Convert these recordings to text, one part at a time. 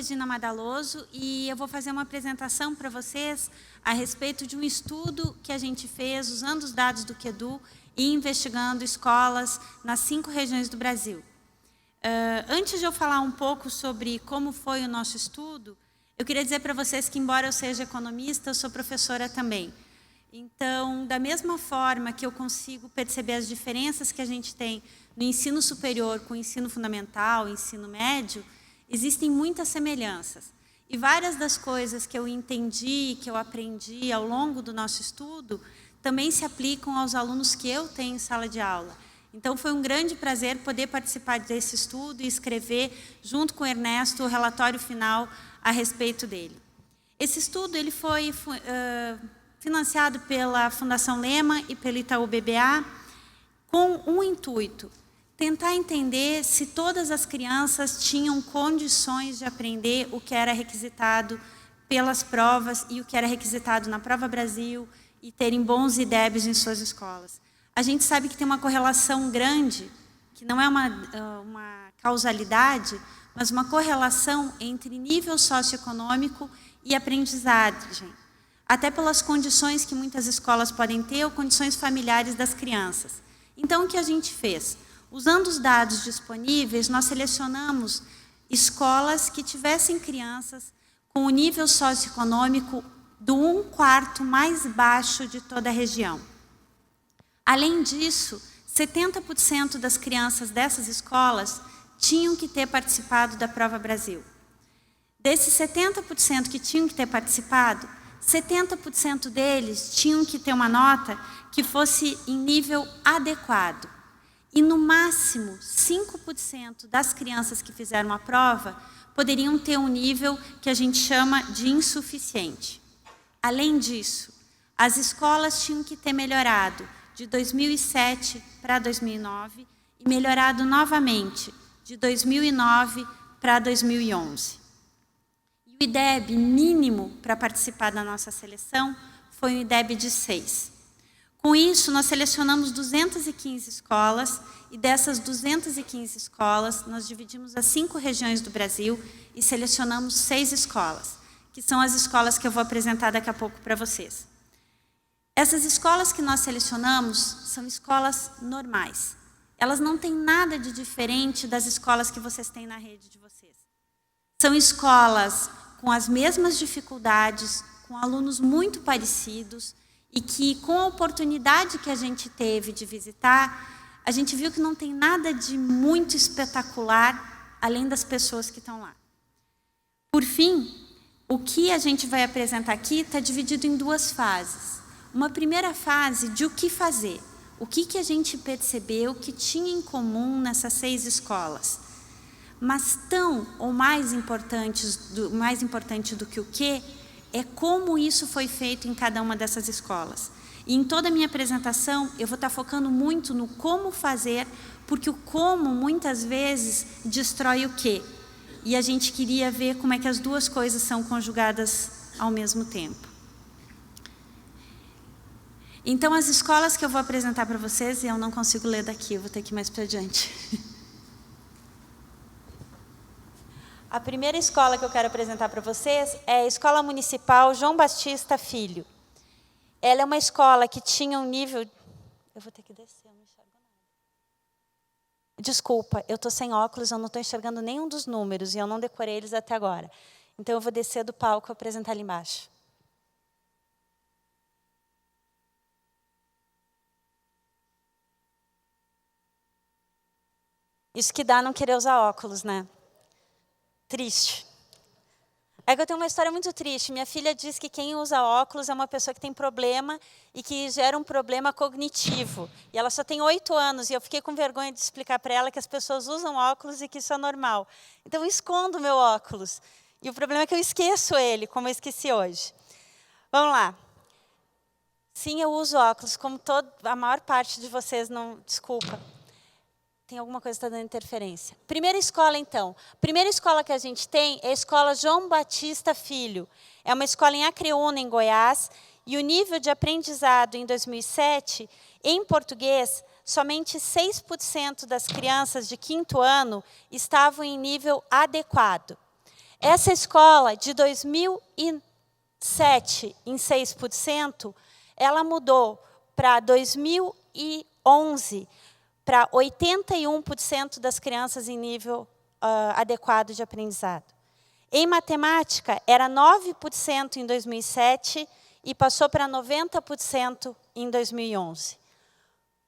Regina Madaloso e eu vou fazer uma apresentação para vocês a respeito de um estudo que a gente fez usando os dados do QEDU e investigando escolas nas 5 regiões do Brasil. Antes de eu falar um pouco sobre como foi o nosso estudo, eu queria dizer para vocês que, embora eu seja economista, eu sou professora também. Então, da mesma forma que eu consigo perceber as diferenças que a gente tem no ensino superior com o ensino fundamental, ensino médio, existem muitas semelhanças. E várias das coisas que eu entendi, que eu aprendi ao longo do nosso estudo, também se aplicam aos alunos que eu tenho em sala de aula. Então, foi um grande prazer poder participar desse estudo e escrever, junto com o Ernesto, o relatório final a respeito dele. Esse estudo ele foi financiado pela Fundação Lema e pelo Itaú BBA, com um intuito: tentar entender se todas as crianças tinham condições de aprender o que era requisitado pelas provas e o que era requisitado na Prova Brasil e terem bons IDEBs em suas escolas. A gente sabe que tem uma correlação grande, que não é uma causalidade, mas uma correlação entre nível socioeconômico e aprendizagem, até pelas condições que muitas escolas podem ter ou condições familiares das crianças. Então, o que a gente fez? Usando os dados disponíveis, nós selecionamos escolas que tivessem crianças com o nível socioeconômico do 1/4 mais baixo de toda a região. Além disso, 70% das crianças dessas escolas tinham que ter participado da Prova Brasil. Desses 70% que tinham que ter participado, 70% deles tinham que ter uma nota que fosse em nível adequado. E, no máximo, 5% das crianças que fizeram a prova poderiam ter um nível que a gente chama de insuficiente. Além disso, as escolas tinham que ter melhorado de 2007 para 2009 e melhorado novamente de 2009 para 2011. E o IDEB mínimo para participar da nossa seleção foi um IDEB de 6. Com isso, nós selecionamos 215 escolas e dessas 215 escolas, nós dividimos as 5 regiões do Brasil e selecionamos 6 escolas, que são as escolas que eu vou apresentar daqui a pouco para vocês. Essas escolas que nós selecionamos são escolas normais. Elas não têm nada de diferente das escolas que vocês têm na rede de vocês. São escolas com as mesmas dificuldades, com alunos muito parecidos e que, com a oportunidade que a gente teve de visitar, a gente viu que não tem nada de muito espetacular além das pessoas que estão lá. Por fim, o que a gente vai apresentar aqui está dividido em 2 fases. Uma primeira fase de o que fazer. O que a gente percebeu que tinha em comum nessas 6 escolas. Mas tão ou mais importante do que o que, é como isso foi feito em cada uma dessas escolas. E em toda a minha apresentação, eu vou estar focando muito no como fazer, porque o como, muitas vezes, destrói o que. E a gente queria ver como é que as 2 coisas são conjugadas ao mesmo tempo. Então, as escolas que eu vou apresentar para vocês, e eu não consigo ler daqui, eu vou ter que ir mais para adiante. A primeira escola que eu quero apresentar para vocês é a Escola Municipal João Batista Filho. Ela é uma escola que tinha um nível... Eu vou ter que descer, eu não enxergo nada. Desculpa, eu estou sem óculos, eu não estou enxergando nenhum dos números e eu não decorei eles até agora. Então, eu vou descer do palco e apresentar ali embaixo. Isso que dá não querer usar óculos, né? Triste. É que eu tenho uma história muito triste. Minha filha diz que quem usa óculos é uma pessoa que tem problema e que gera um problema cognitivo. E ela só tem 8 anos e eu fiquei com vergonha de explicar para ela que as pessoas usam óculos e que isso é normal. Então, eu escondo o meu óculos. E o problema é que eu esqueço ele, como eu esqueci hoje. Vamos lá. Sim, eu uso óculos, como a maior parte de vocês não... Desculpa. Tem alguma coisa que está dando interferência. Primeira escola, então. Primeira escola que a gente tem é a Escola João Batista Filho. É uma escola em Acreúna, em Goiás, e o nível de aprendizado em 2007, em português, somente 6% das crianças de 5º ano estavam em nível adequado. Essa escola, de 2007, em 6%, ela mudou para 2011, para 81% das crianças em nível adequado de aprendizado. Em matemática, era 9% em 2007 e passou para 90% em 2011.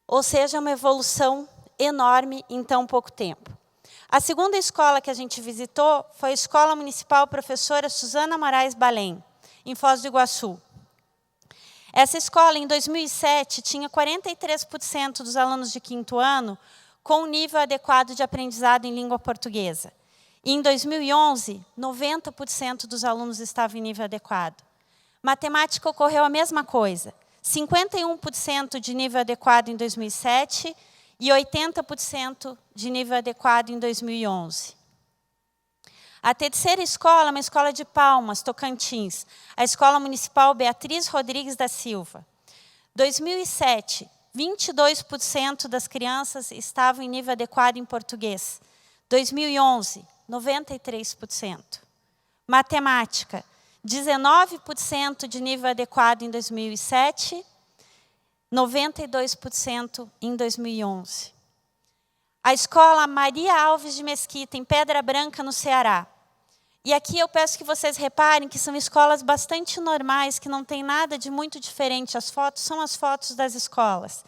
Ou seja, uma evolução enorme em tão pouco tempo. A segunda escola que a gente visitou foi a Escola Municipal Professora Suzana Moraes Balém, em Foz do Iguaçu. Essa escola, em 2007, tinha 43% dos alunos de 5º ano com nível adequado de aprendizado em língua portuguesa. E, em 2011, 90% dos alunos estavam em nível adequado. Matemática ocorreu a mesma coisa. 51% de nível adequado em 2007 e 80% de nível adequado em 2011. A terceira escola é uma escola de Palmas, Tocantins, a Escola Municipal Beatriz Rodrigues da Silva. 2007, 22% das crianças estavam em nível adequado em português. 2011, 93%. Matemática, 19% de nível adequado em 2007, 92% em 2011. A Escola Maria Alves de Mesquita, em Pedra Branca, no Ceará. E aqui eu peço que vocês reparem que são escolas bastante normais, que não tem nada de muito diferente. As fotos são as fotos das escolas.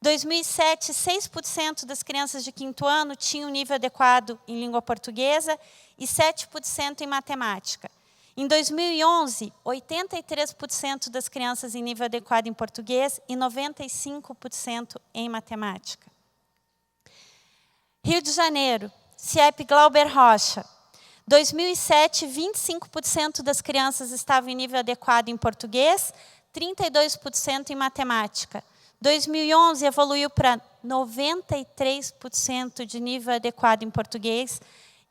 2007, 6% das crianças de 5º ano tinham nível adequado em língua portuguesa e 7% em matemática. Em 2011, 83% das crianças em nível adequado em português e 95% em matemática. Rio de Janeiro, CIEP Glauber Rocha. 2007, 25% das crianças estavam em nível adequado em português, 32% em matemática. 2011 evoluiu para 93% de nível adequado em português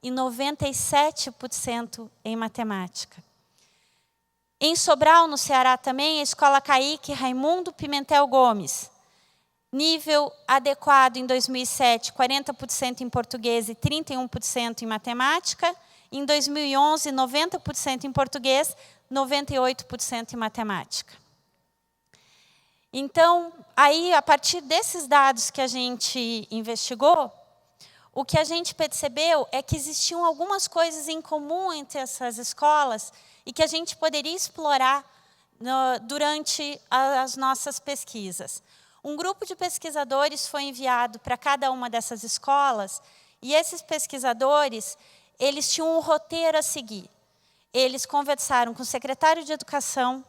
e 97% em matemática. Em Sobral, no Ceará também, a Escola Caíque Raimundo Pimentel Gomes. Nível adequado em 2007, 40% em português e 31% em matemática. Em 2011, 90% em português, 98% em matemática. Então, aí, a partir desses dados que a gente investigou, o que a gente percebeu é que existiam algumas coisas em comum entre essas escolas e que a gente poderia explorar durante as nossas pesquisas. Um grupo de pesquisadores foi enviado para cada uma dessas escolas e esses pesquisadores, eles tinham um roteiro a seguir. Eles conversaram com o secretário de Educação,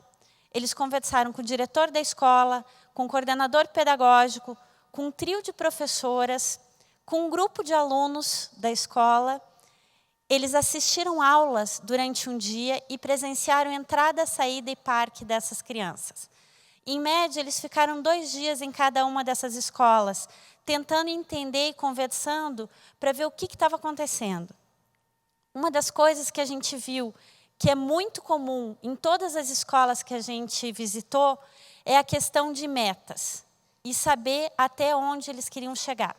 eles conversaram com o diretor da escola, com o coordenador pedagógico, com um trio de professoras, com um grupo de alunos da escola. Eles assistiram aulas durante um dia e presenciaram entrada, saída e parque dessas crianças. Em média, eles ficaram 2 dias em cada uma dessas escolas, tentando entender e conversando para ver o que estava acontecendo. Uma das coisas que a gente viu, que é muito comum em todas as escolas que a gente visitou, é a questão de metas e saber até onde eles queriam chegar.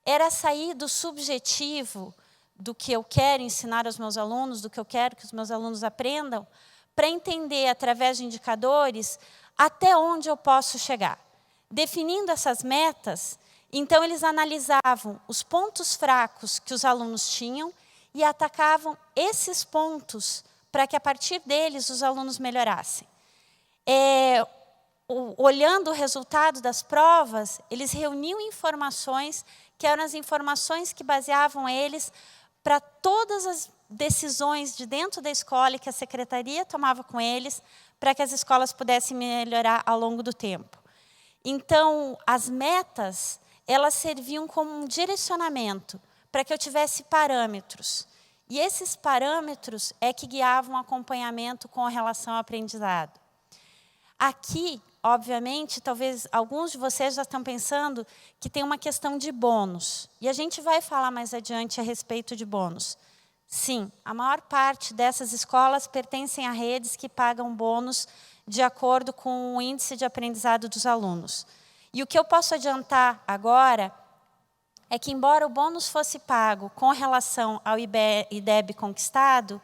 Era sair do subjetivo, do que eu quero ensinar aos meus alunos, do que eu quero que os meus alunos aprendam, para entender, através de indicadores, até onde eu posso chegar. Definindo essas metas, então eles analisavam os pontos fracos que os alunos tinham e atacavam esses pontos para que, a partir deles, os alunos melhorassem. Olhando o resultado das provas, eles reuniam informações que eram as informações que baseavam eles para todas as decisões de dentro da escola e que a secretaria tomava com eles para que as escolas pudessem melhorar ao longo do tempo. Então, as metas, elas serviam como um direcionamento para que eu tivesse parâmetros. E esses parâmetros é que guiavam o acompanhamento com relação ao aprendizado. Aqui, obviamente, talvez alguns de vocês já estão pensando que tem uma questão de bônus. E a gente vai falar mais adiante a respeito de bônus. Sim, a maior parte dessas escolas pertencem a redes que pagam bônus de acordo com o índice de aprendizado dos alunos. E o que eu posso adiantar agora é que, embora o bônus fosse pago com relação ao IDEB conquistado,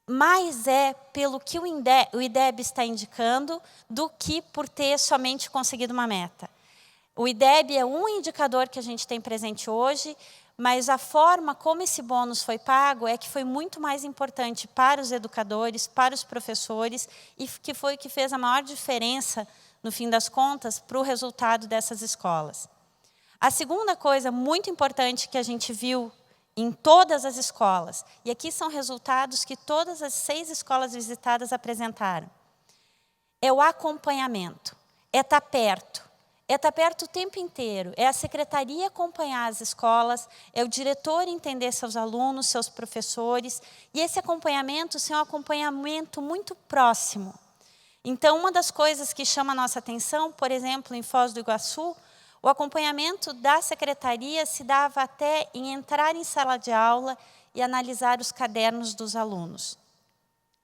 mais é pelo que o IDEB está indicando do que por ter somente conseguido uma meta. O IDEB é um indicador que a gente tem presente hoje, mas a forma como esse bônus foi pago é que foi muito mais importante para os educadores, para os professores, e que foi o que fez a maior diferença, no fim das contas, para o resultado dessas escolas. A segunda coisa muito importante que a gente viu em todas as escolas, e aqui são resultados que todas as 6 escolas visitadas apresentaram, é o acompanhamento, é estar perto. É estar perto o tempo inteiro, é a secretaria acompanhar as escolas, é o diretor entender seus alunos, seus professores, e esse acompanhamento ser um acompanhamento muito próximo. Então, uma das coisas que chama a nossa atenção, por exemplo, em Foz do Iguaçu, o acompanhamento da secretaria se dava até em entrar em sala de aula e analisar os cadernos dos alunos.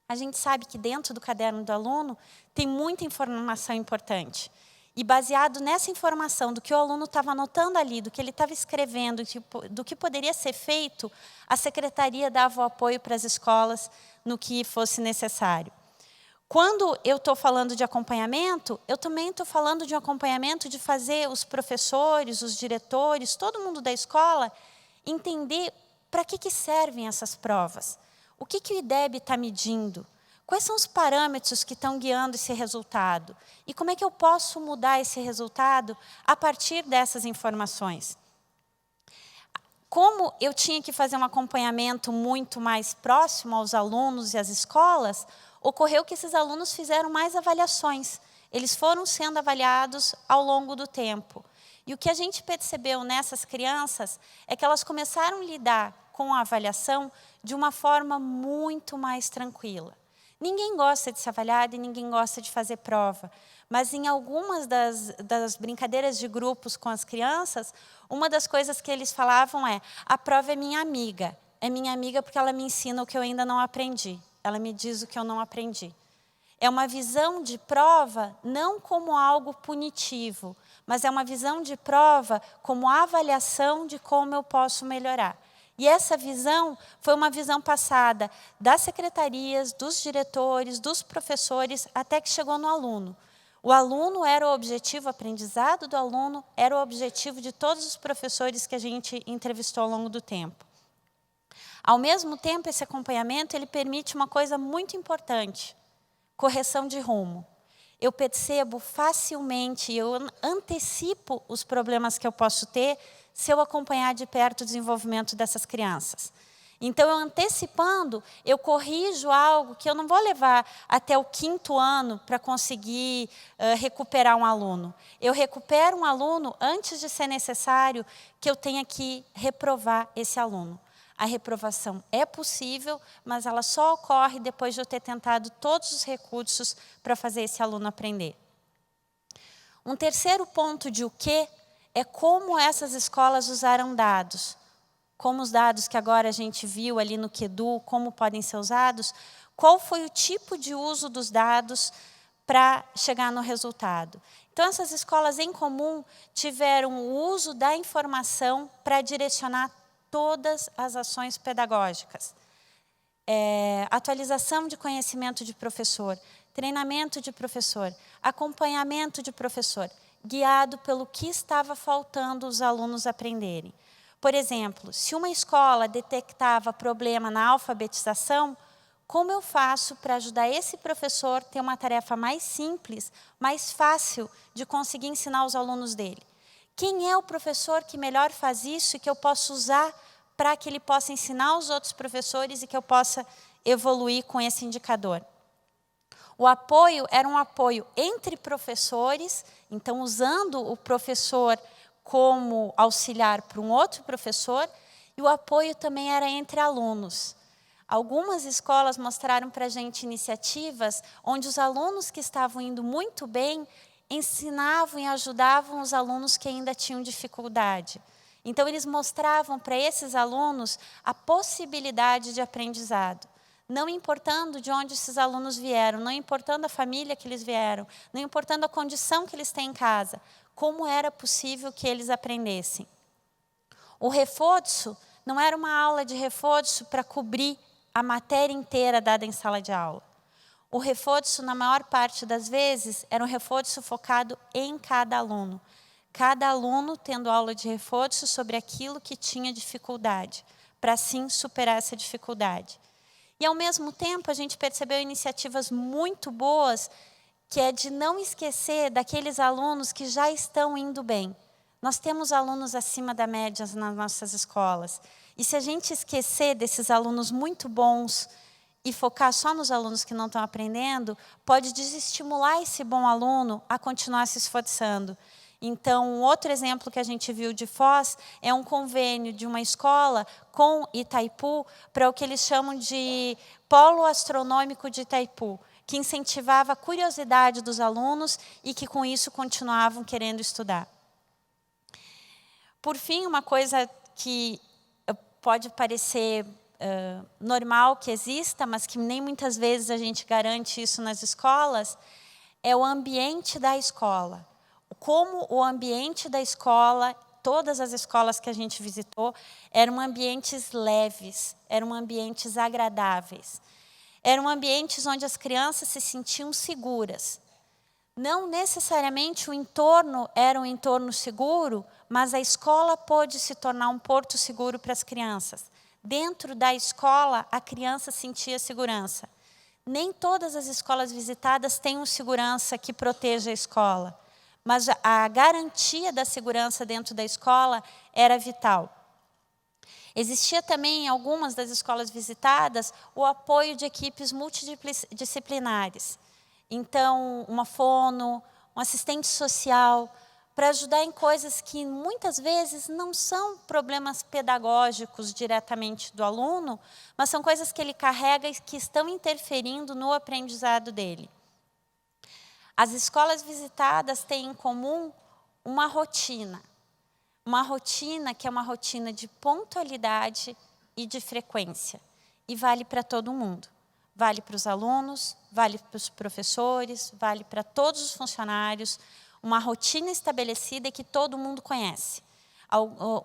A gente sabe que dentro do caderno do aluno tem muita informação importante. E baseado nessa informação do que o aluno estava anotando ali, do que ele estava escrevendo, do que poderia ser feito, a secretaria dava o apoio para as escolas no que fosse necessário. Quando eu estou falando de acompanhamento, eu também estou falando de um acompanhamento de fazer os professores, os diretores, todo mundo da escola, entender para que servem essas provas. O que o IDEB está medindo? Quais são os parâmetros que estão guiando esse resultado? E como é que eu posso mudar esse resultado a partir dessas informações? Como eu tinha que fazer um acompanhamento muito mais próximo aos alunos e às escolas, ocorreu que esses alunos fizeram mais avaliações. Eles foram sendo avaliados ao longo do tempo. E o que a gente percebeu nessas crianças é que elas começaram a lidar com a avaliação de uma forma muito mais tranquila. Ninguém gosta de ser avaliado e ninguém gosta de fazer prova. Mas em algumas das brincadeiras de grupos com as crianças, uma das coisas que eles falavam é: a prova é minha amiga. É minha amiga porque ela me ensina o que eu ainda não aprendi. Ela me diz o que eu não aprendi. É uma visão de prova não como algo punitivo, mas é uma visão de prova como avaliação de como eu posso melhorar. E essa visão foi uma visão passada das secretarias, dos diretores, dos professores, até que chegou no aluno. O aluno era o objetivo, o aprendizado do aluno era o objetivo de todos os professores que a gente entrevistou ao longo do tempo. Ao mesmo tempo, esse acompanhamento ele permite uma coisa muito importante: correção de rumo. Eu percebo facilmente, eu antecipo os problemas que eu posso ter se eu acompanhar de perto o desenvolvimento dessas crianças. Então, eu antecipando, eu corrijo algo que eu não vou levar até o 5º ano para conseguir recuperar um aluno. Eu recupero um aluno antes de ser necessário que eu tenha que reprovar esse aluno. A reprovação é possível, mas ela só ocorre depois de eu ter tentado todos os recursos para fazer esse aluno aprender. Um terceiro ponto de o quê é como essas escolas usaram dados. Como os dados que agora a gente viu ali no QEDU, como podem ser usados, qual foi o tipo de uso dos dados para chegar no resultado. Então, essas escolas em comum tiveram o uso da informação para direcionar todas as ações pedagógicas. Atualização de conhecimento de professor, treinamento de professor, acompanhamento de professor, guiado pelo que estava faltando os alunos aprenderem. Por exemplo, se uma escola detectava problema na alfabetização, como eu faço para ajudar esse professor a ter uma tarefa mais simples, mais fácil de conseguir ensinar os alunos dele? Quem é o professor que melhor faz isso e que eu posso usar para que ele possa ensinar os outros professores e que eu possa evoluir com esse indicador? O apoio era um apoio entre professores, então usando o professor como auxiliar para um outro professor, e o apoio também era entre alunos. Algumas escolas mostraram para a gente iniciativas onde os alunos que estavam indo muito bem ensinavam e ajudavam os alunos que ainda tinham dificuldade. Então, eles mostravam para esses alunos a possibilidade de aprendizado. Não importando de onde esses alunos vieram, não importando a família que eles vieram, não importando a condição que eles têm em casa, como era possível que eles aprendessem. O reforço não era uma aula de reforço para cobrir a matéria inteira dada em sala de aula. O reforço, na maior parte das vezes, era um reforço focado em cada aluno. Cada aluno tendo aula de reforço sobre aquilo que tinha dificuldade, para assim superar essa dificuldade. E, ao mesmo tempo, a gente percebeu iniciativas muito boas, que é de não esquecer daqueles alunos que já estão indo bem. Nós temos alunos acima da média nas nossas escolas. E se a gente esquecer desses alunos muito bons e focar só nos alunos que não estão aprendendo, pode desestimular esse bom aluno a continuar se esforçando. Então, um outro exemplo que a gente viu de Foz é um convênio de uma escola com Itaipu para o que eles chamam de Polo Astronômico de Itaipu, que incentivava a curiosidade dos alunos e que com isso continuavam querendo estudar. Por fim, uma coisa que pode parecer normal que exista, mas que nem muitas vezes a gente garante isso nas escolas, é o ambiente da escola. Como o ambiente da escola, todas as escolas que a gente visitou, eram ambientes leves, eram ambientes agradáveis. Eram ambientes onde as crianças se sentiam seguras. Não necessariamente o entorno era um entorno seguro, mas a escola pôde se tornar um porto seguro para as crianças. Dentro da escola, a criança sentia segurança. Nem todas as escolas visitadas têm um segurança que proteja a escola, mas a garantia da segurança dentro da escola era vital. Existia também em algumas das escolas visitadas o apoio de equipes multidisciplinares. Então, uma fono, um assistente social, para ajudar em coisas que muitas vezes não são problemas pedagógicos diretamente do aluno, mas são coisas que ele carrega e que estão interferindo no aprendizado dele. As escolas visitadas têm em comum uma rotina que é uma rotina de pontualidade e de frequência. E vale para todo mundo. Vale para os alunos, vale para os professores, vale para todos os funcionários. Uma rotina estabelecida que todo mundo conhece.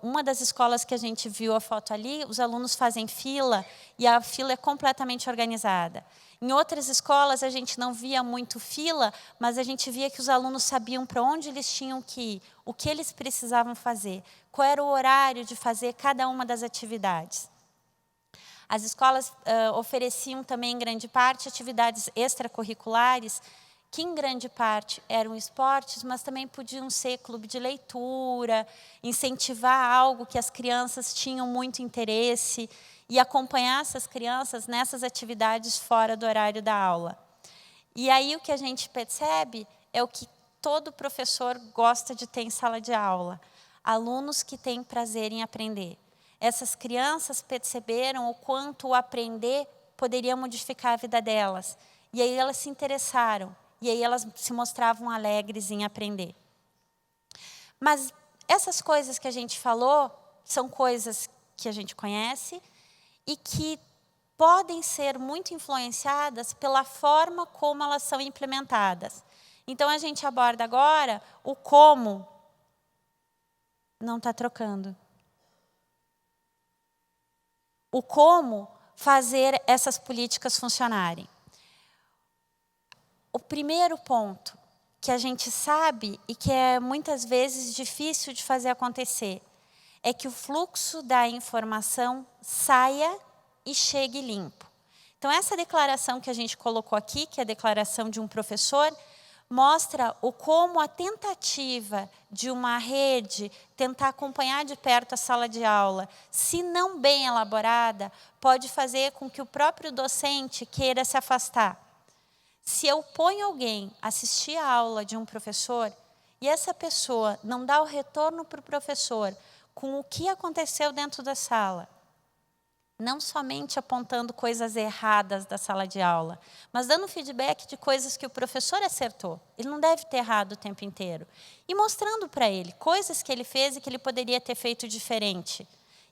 Uma das escolas que a gente viu a foto ali, os alunos fazem fila e a fila é completamente organizada. Em outras escolas a gente não via muito fila, mas a gente via que os alunos sabiam para onde eles tinham que ir, o que eles precisavam fazer, qual era o horário de fazer cada uma das atividades. As escolas ofereciam também, em grande parte, atividades extracurriculares, que em grande parte eram esportes, mas também podiam ser clube de leitura, incentivar algo que as crianças tinham muito interesse e acompanhar essas crianças nessas atividades fora do horário da aula. E aí o que a gente percebe é o que todo professor gosta de ter em sala de aula. Alunos que têm prazer em aprender. Essas crianças perceberam o quanto o aprender poderia modificar a vida delas. E aí elas se interessaram. E aí elas se mostravam alegres em aprender. Mas essas coisas que a gente falou são coisas que a gente conhece e que podem ser muito influenciadas pela forma como elas são implementadas. Então, a gente aborda agora o como. Não está trocando. O como fazer essas políticas funcionarem. O primeiro ponto que a gente sabe e que é muitas vezes difícil de fazer acontecer é que o fluxo da informação saia e chegue limpo. Então, essa declaração que a gente colocou aqui, que é a declaração de um professor, mostra o como a tentativa de uma rede tentar acompanhar de perto a sala de aula, se não bem elaborada, pode fazer com que o próprio docente queira se afastar. Se eu ponho alguém a assistir a aula de um professor e essa pessoa não dá o retorno para o professor com o que aconteceu dentro da sala, não somente apontando coisas erradas da sala de aula, mas dando feedback de coisas que o professor acertou. Ele não deve ter errado o tempo inteiro. E mostrando para ele coisas que ele fez e que ele poderia ter feito diferente.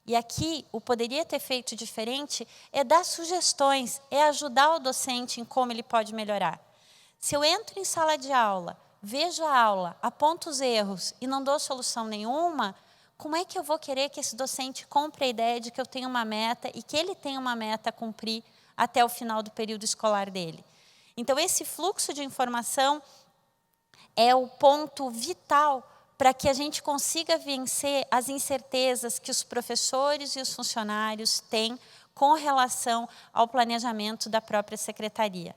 E aqui, o poderia ter feito diferente é dar sugestões, é ajudar o docente em como ele pode melhorar. Se eu entro em sala de aula, vejo a aula, aponto os erros e não dou solução nenhuma, como é que eu vou querer que esse docente compre a ideia de que eu tenho uma meta e que ele tem uma meta a cumprir até o final do período escolar dele? Então, esse fluxo de informação é o ponto vital para que a gente consiga vencer as incertezas que os professores e os funcionários têm com relação ao planejamento da própria secretaria.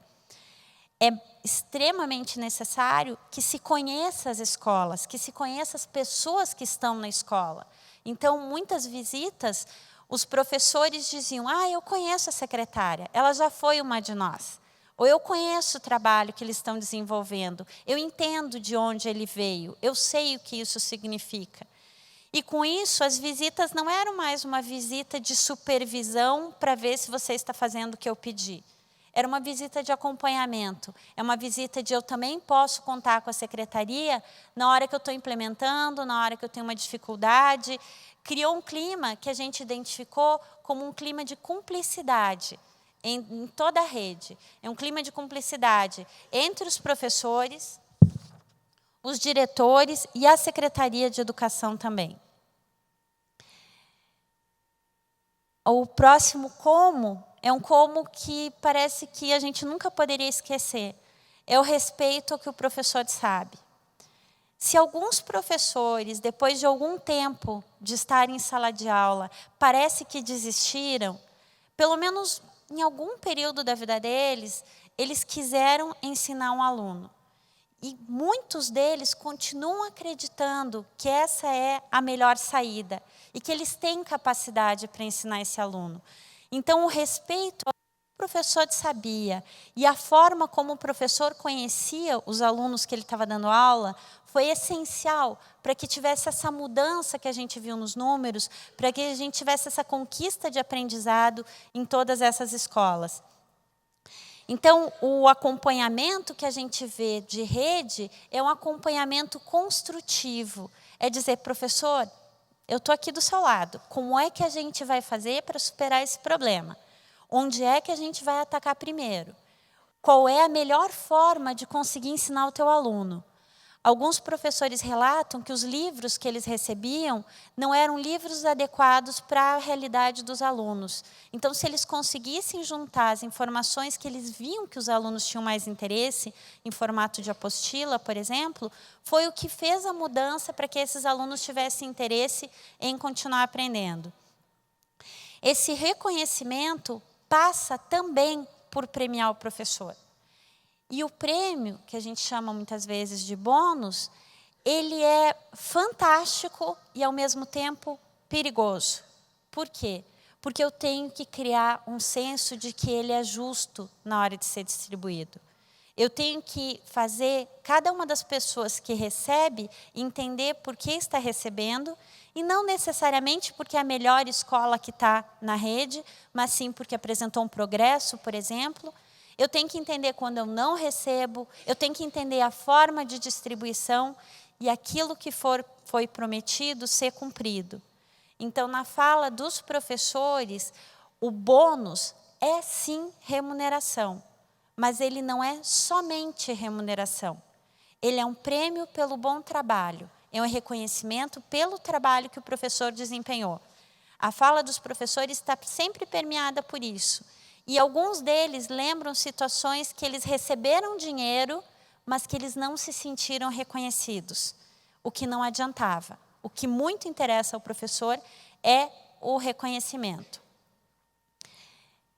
É extremamente necessário que se conheça as escolas, que se conheça as pessoas que estão na escola. Então, muitas visitas, os professores diziam, eu conheço a secretária, ela já foi uma de nós. Ou eu conheço o trabalho que eles estão desenvolvendo, eu entendo de onde ele veio, eu sei o que isso significa. E com isso, as visitas não eram mais uma visita de supervisão para ver se você está fazendo o que eu pedi. Era uma visita de acompanhamento, é uma visita de eu também posso contar com a secretaria na hora que eu estou implementando, na hora que eu tenho uma dificuldade. Criou um clima que a gente identificou como um clima de cumplicidade em toda a rede. É um clima de cumplicidade entre os professores, os diretores e a Secretaria de Educação também. O próximo como é um como que parece que a gente nunca poderia esquecer. É o respeito ao que o professor sabe. Se alguns professores, depois de algum tempo de estar em sala de aula, parece que desistiram, pelo menos em algum período da vida deles, eles quiseram ensinar um aluno. E muitos deles continuam acreditando que essa é a melhor saída e que eles têm capacidade para ensinar esse aluno. Então, o respeito ao que o professor sabia e a forma como o professor conhecia os alunos que ele estava dando aula foi essencial para que tivesse essa mudança que a gente viu nos números, para que a gente tivesse essa conquista de aprendizado em todas essas escolas. Então, o acompanhamento que a gente vê de rede é um acompanhamento construtivo. É dizer, professor, eu estou aqui do seu lado. Como é que a gente vai fazer para superar esse problema? Onde é que a gente vai atacar primeiro? Qual é a melhor forma de conseguir ensinar o teu aluno? Alguns professores relatam que os livros que eles recebiam não eram livros adequados para a realidade dos alunos. Então, se eles conseguissem juntar as informações que eles viam que os alunos tinham mais interesse, em formato de apostila, por exemplo, foi o que fez a mudança para que esses alunos tivessem interesse em continuar aprendendo. Esse reconhecimento passa também por premiar o professor. E o prêmio, que a gente chama muitas vezes de bônus, ele é fantástico e, ao mesmo tempo, perigoso. Por quê? Porque eu tenho que criar um senso de que ele é justo na hora de ser distribuído. Eu tenho que fazer cada uma das pessoas que recebe entender por que está recebendo, e não necessariamente porque é a melhor escola que está na rede, mas sim porque apresentou um progresso, por exemplo. Eu tenho que entender quando eu não recebo, eu tenho que entender a forma de distribuição e aquilo que foi prometido ser cumprido. Então, na fala dos professores, o bônus é sim remuneração, mas ele não é somente remuneração. Ele é um prêmio pelo bom trabalho, é um reconhecimento pelo trabalho que o professor desempenhou. A fala dos professores está sempre permeada por isso. E alguns deles lembram situações que eles receberam dinheiro, mas que eles não se sentiram reconhecidos, o que não adiantava. O que muito interessa ao professor é o reconhecimento.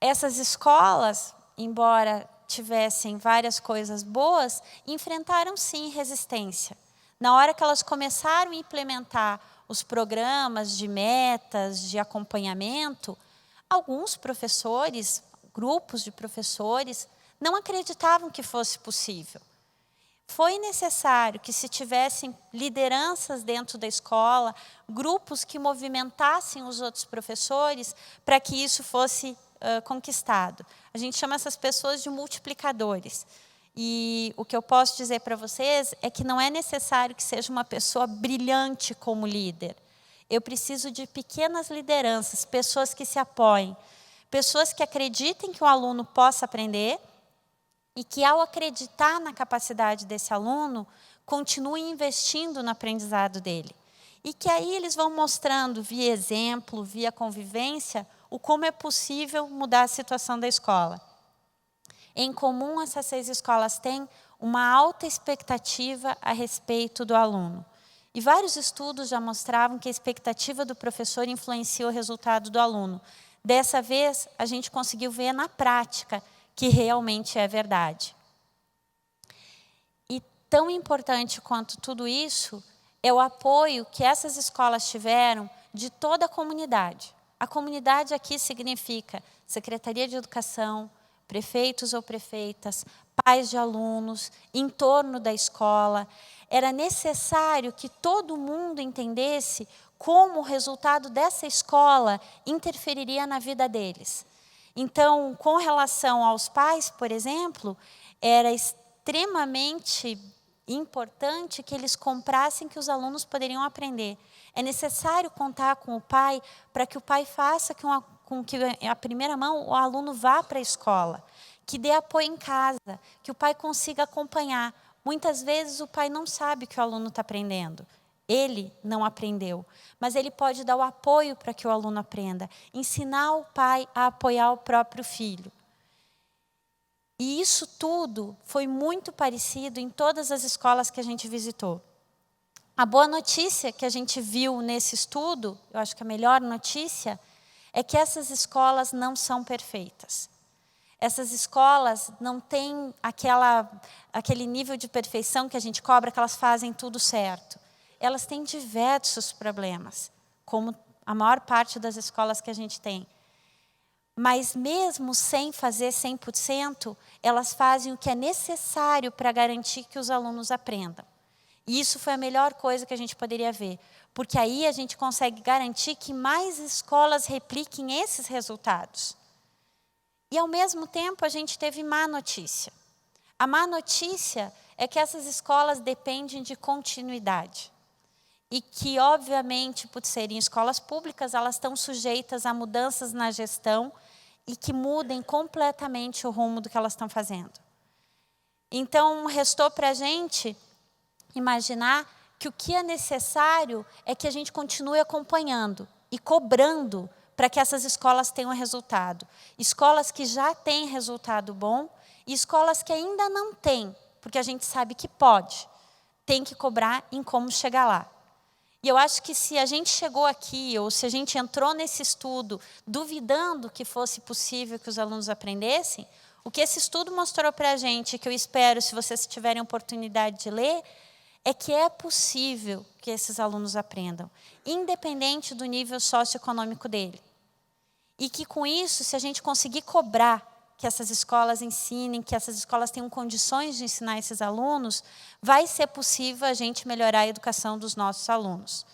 Essas escolas, embora tivessem várias coisas boas, enfrentaram sim resistência. Na hora que elas começaram a implementar os programas de metas, de acompanhamento, alguns professores, grupos de professores, não acreditavam que fosse possível. Foi necessário que se tivessem lideranças dentro da escola, grupos que movimentassem os outros professores para que isso fosse conquistado. A gente chama essas pessoas de multiplicadores. E o que eu posso dizer para vocês é que não é necessário que seja uma pessoa brilhante como líder. Eu preciso de pequenas lideranças, pessoas que se apoiem, pessoas que acreditem que o aluno possa aprender e que, ao acreditar na capacidade desse aluno, continuem investindo no aprendizado dele. E que aí eles vão mostrando, via exemplo, via convivência, o como é possível mudar a situação da escola. Em comum, essas 6 escolas têm uma alta expectativa a respeito do aluno. E vários estudos já mostravam que a expectativa do professor influencia o resultado do aluno. Dessa vez, a gente conseguiu ver na prática que realmente é verdade. E tão importante quanto tudo isso é o apoio que essas escolas tiveram de toda a comunidade. A comunidade aqui significa Secretaria de Educação, prefeitos ou prefeitas, pais de alunos, em torno da escola. Era necessário que todo mundo entendesse como o resultado dessa escola interferiria na vida deles. Então, com relação aos pais, por exemplo, era extremamente importante que eles comprassem que os alunos poderiam aprender. É necessário contar com o pai para que o pai faça com que a primeira mão o aluno vá para a escola, que dê apoio em casa, que o pai consiga acompanhar. Muitas vezes o pai não sabe que o aluno está aprendendo. Ele não aprendeu, mas ele pode dar o apoio para que o aluno aprenda, ensinar o pai a apoiar o próprio filho. E isso tudo foi muito parecido em todas as escolas que a gente visitou. A boa notícia que a gente viu nesse estudo, eu acho que a melhor notícia, é que essas escolas não são perfeitas. Essas escolas não têm aquele nível de perfeição que a gente cobra, que elas fazem tudo certo. Elas têm diversos problemas, como a maior parte das escolas que a gente tem. Mas mesmo sem fazer 100%, elas fazem o que é necessário para garantir que os alunos aprendam. E isso foi a melhor coisa que a gente poderia ver, porque aí a gente consegue garantir que mais escolas repliquem esses resultados. E, ao mesmo tempo, a gente teve má notícia. A má notícia é que essas escolas dependem de continuidade. E que, obviamente, por serem escolas públicas, elas estão sujeitas a mudanças na gestão e que mudem completamente o rumo do que elas estão fazendo. Então, restou para a gente imaginar que o que é necessário é que a gente continue acompanhando e cobrando para que essas escolas tenham resultado. Escolas que já têm resultado bom e escolas que ainda não têm, porque a gente sabe que pode. Tem que cobrar em como chegar lá. E eu acho que se a gente chegou aqui, ou se a gente entrou nesse estudo duvidando que fosse possível que os alunos aprendessem, o que esse estudo mostrou para a gente, que eu espero, se vocês tiverem oportunidade de ler, é que é possível que esses alunos aprendam, independente do nível socioeconômico dele. E que com isso, se a gente conseguir cobrar que essas escolas ensinem, que essas escolas tenham condições de ensinar esses alunos, vai ser possível a gente melhorar a educação dos nossos alunos.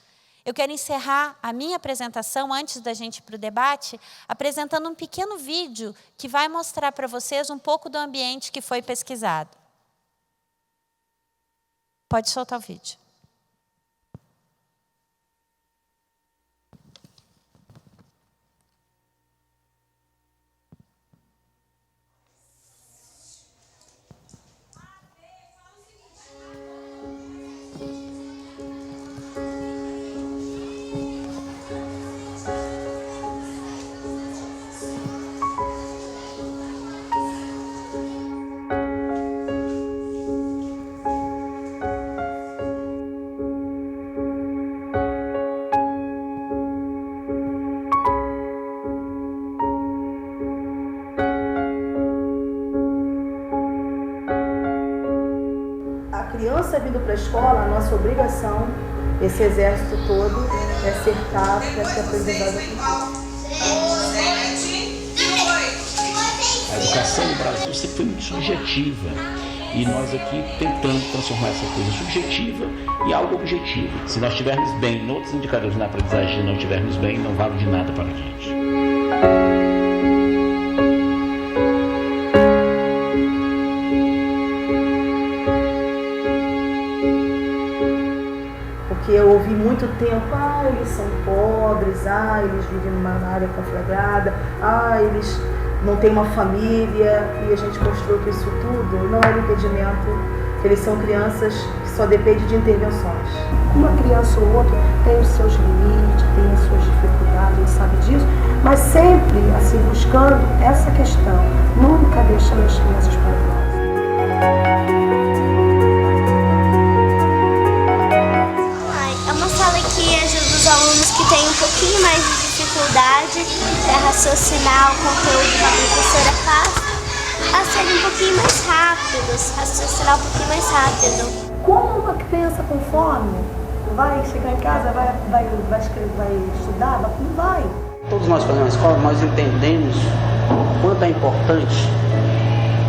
Eu quero encerrar a minha apresentação, antes da gente ir para o debate, apresentando um pequeno vídeo que vai mostrar para vocês um pouco do ambiente que foi pesquisado. Pode soltar o vídeo. Criança vindo para a escola, a nossa obrigação, esse exército todo, é cercar para que a aprendizagem aconteça. A educação no Brasil sempre foi muito subjetiva e nós aqui tentando transformar essa coisa subjetiva em algo objetivo. Se nós estivermos bem em outros indicadores na aprendizagem e não estivermos bem, não vale de nada para a gente. Eu ouvi muito tempo, eles são pobres, eles vivem numa área conflagrada, eles não têm uma família, e a gente mostrou que isso tudo não era impedimento, que eles são crianças que só depende de intervenções. Uma criança ou outra tem os seus limites, tem as suas dificuldades, a gente sabe disso, mas sempre assim buscando essa questão, nunca deixando as crianças para trás. É uma sala que ajuda os alunos que têm um pouquinho mais de dificuldade para raciocinar o conteúdo que a professora passa, a serem um pouquinho mais rápidos, raciocinar um pouquinho mais rápido. Como uma criança com fome vai chegar em casa, vai estudar? Não vai. Todos nós fazemos escola, nós entendemos o quanto é importante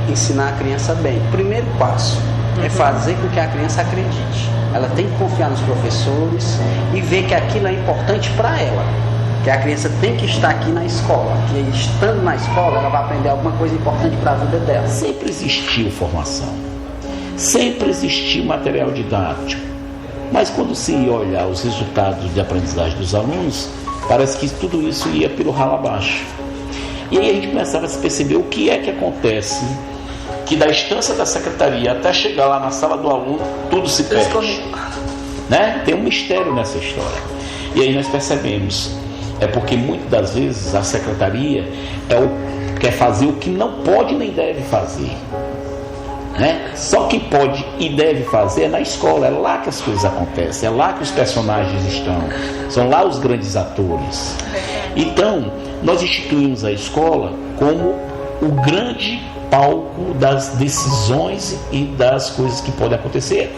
ensinar a criança bem. O primeiro passo é fazer com que a criança acredite. Ela tem que confiar nos professores e ver que aquilo é importante para ela. Que a criança tem que estar aqui na escola. Que estando na escola, ela vai aprender alguma coisa importante para a vida dela. Sempre existiu formação. Sempre existiu material didático. Mas quando se ia olhar os resultados de aprendizagem dos alunos, parece que tudo isso ia pelo ralo abaixo. E aí a gente começava a se perceber o que é que acontece, que da instância da secretaria até chegar lá na sala do aluno, tudo se perde. Né? Tem um mistério nessa história. E aí nós percebemos, é porque muitas das vezes a secretaria quer fazer o que não pode nem deve fazer. Né? Só quem pode e deve fazer é na escola, é lá que as coisas acontecem, é lá que os personagens estão, são lá os grandes atores. Então, nós instituímos a escola como o grande palco das decisões e das coisas que podem acontecer.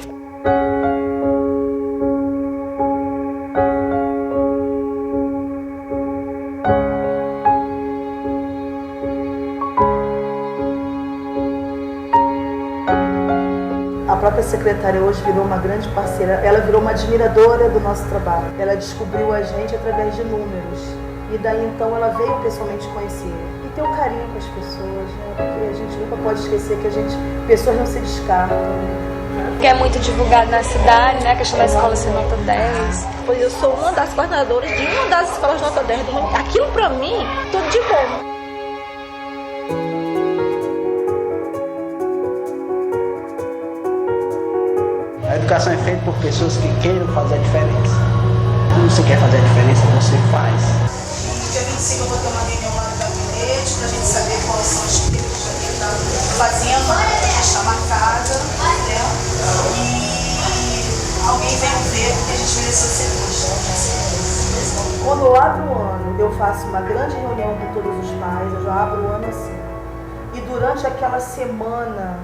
A própria secretária hoje virou uma grande parceira, ela virou uma admiradora do nosso trabalho. Ela descobriu a gente através de números. E daí então ela veio pessoalmente conhecer. E ter um carinho com as pessoas, né? Porque a gente nunca pode esquecer que pessoas não se descartam. Que é muito divulgado na cidade, né? A questão da escola ser nota 10. Pois eu sou uma das coordenadoras de uma das escolas nota 10 do mundo. Aquilo pra mim, tudo de bom. A educação é feita por pessoas que queiram fazer a diferença. Quando você quer fazer a diferença, você faz. Dia 25 eu vou ter uma reunião lá no gabinete para a gente saber quais são as coisas que a gente está fazendo, para deixar marcada, né? E alguém vem ver porque a gente mereceu ser justo. Quando eu abro o ano, eu faço uma grande reunião com todos os pais, eu já abro o ano assim. E durante aquela semana,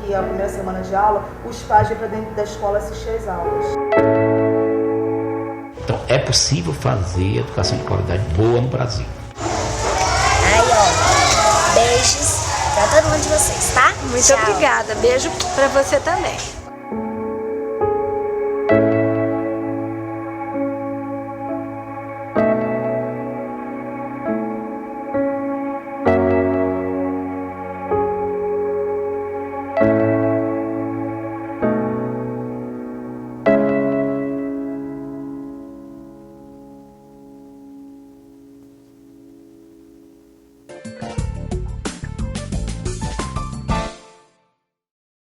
que é a primeira semana de aula, os pais vêm para dentro da escola assistir às aulas. Então, é possível fazer educação de qualidade boa no Brasil. Aí, ó, beijos pra todo mundo de vocês, tá? Muito obrigada. Beijo pra você também.